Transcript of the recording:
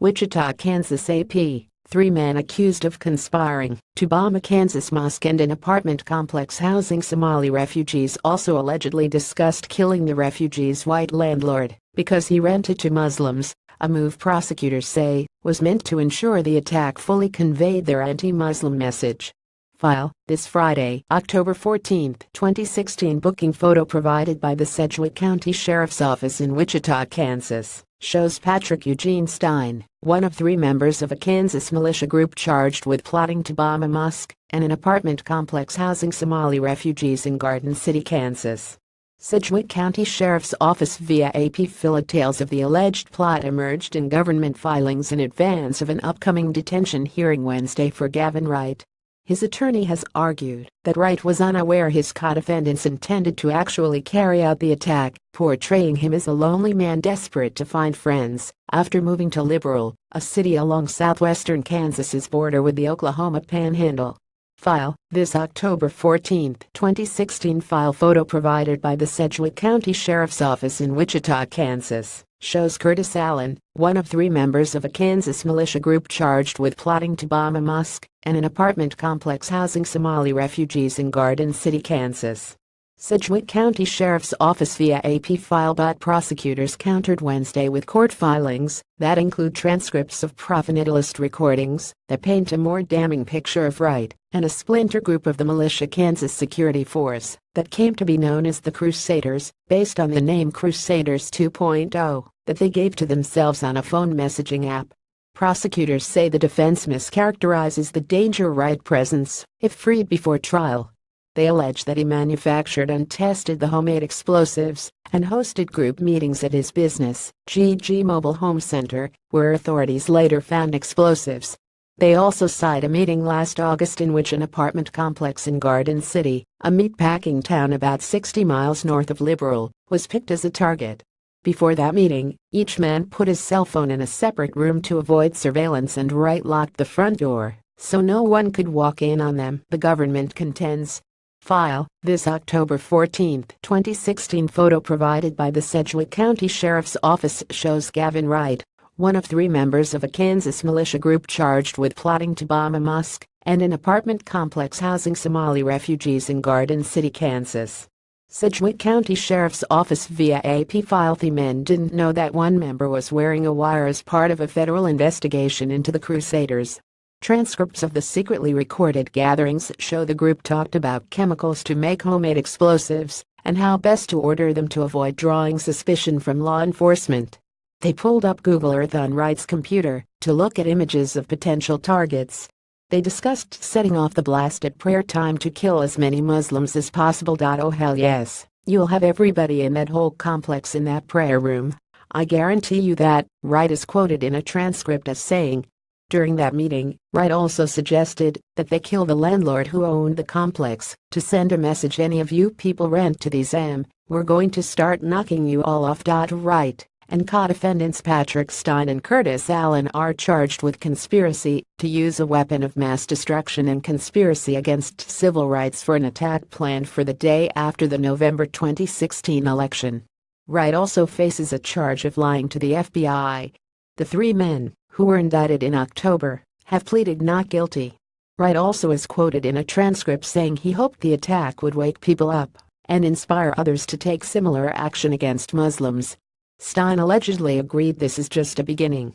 Wichita, Kansas AP. 3 men accused of conspiring to bomb a Kansas mosque and an apartment complex housing Somali refugees also allegedly discussed killing the refugees' white landlord because he rented to Muslims, a move prosecutors say was meant to ensure the attack fully conveyed their anti-Muslim message. File, this Friday, October 14, 2016. Booking photo provided by the Sedgwick County Sheriff's Office in Wichita, Kansas, shows Patrick Eugene Stein, one of 3 members of a Kansas militia group charged with plotting to bomb a mosque and an apartment complex housing Somali refugees in Garden City, Kansas. Sedgwick County Sheriff's Office via AP Philip. Tales of the alleged plot emerged in government filings in advance of an upcoming detention hearing Wednesday for Gavin Wright. His attorney has argued that Wright was unaware his co-defendants intended to actually carry out the attack, portraying him as a lonely man desperate to find friends after moving to Liberal, a city along southwestern Kansas's border with the Oklahoma Panhandle. File, this October 14, 2016. File photo provided by the Sedgwick County Sheriff's Office in Wichita, Kansas, shows Curtis Allen, one of 3 members of a Kansas militia group charged with plotting to bomb a mosque and an apartment complex housing Somali refugees in Garden City, Kansas. Sedgwick County Sheriff's Office via AP file. Prosecutors countered Wednesday with court filings that include transcripts of propagandist recordings that paint a more damning picture of Wright and a splinter group of the militia Kansas Security Force that came to be known as the Crusaders, based on the name Crusaders 2.0 that they gave to themselves on a phone messaging app. Prosecutors say the defense mischaracterizes the danger Wright presents if freed before trial. They allege that he manufactured and tested the homemade explosives and hosted group meetings at his business, GG Mobile Home Center, where authorities later found explosives. They also cite a meeting last August in which an apartment complex in Garden City, a meatpacking town about 60 miles north of Liberal, was picked as a target. Before that meeting, each man put his cell phone in a separate room to avoid surveillance, and Wright locked the front door so no one could walk in on them, the government contends. File, this October 14, 2016. Photo provided by the Sedgwick County Sheriff's Office shows Gavin Wright, one of 3 members of a Kansas militia group charged with plotting to bomb a mosque and an apartment complex housing Somali refugees in Garden City, Kansas. Sedgwick County Sheriff's Office via AP file. The men didn't know that one member was wearing a wire as part of a federal investigation into the Crusaders. Transcripts of the secretly recorded gatherings show the group talked about chemicals to make homemade explosives and how best to order them to avoid drawing suspicion from law enforcement. They pulled up Google Earth on Wright's computer to look at images of potential targets. They discussed setting off the blast at prayer time to kill as many Muslims as possible. Oh hell yes, you'll have everybody in that whole complex in that prayer room. I guarantee you that, Wright is quoted in a transcript as saying. During that meeting, Wright also suggested that they kill the landlord who owned the complex to send a message: any of you people rent to these we're going to start knocking you all off. Wright and co-defendants Patrick Stein and Curtis Allen are charged with conspiracy to use a weapon of mass destruction and conspiracy against civil rights for an attack planned for the day after the November 2016 election. Wright also faces a charge of lying to the FBI. The 3 men, who were indicted in October, have pleaded not guilty. Wright also is quoted in a transcript saying he hoped the attack would wake people up and inspire others to take similar action against Muslims. Stein allegedly agreed this is just a beginning.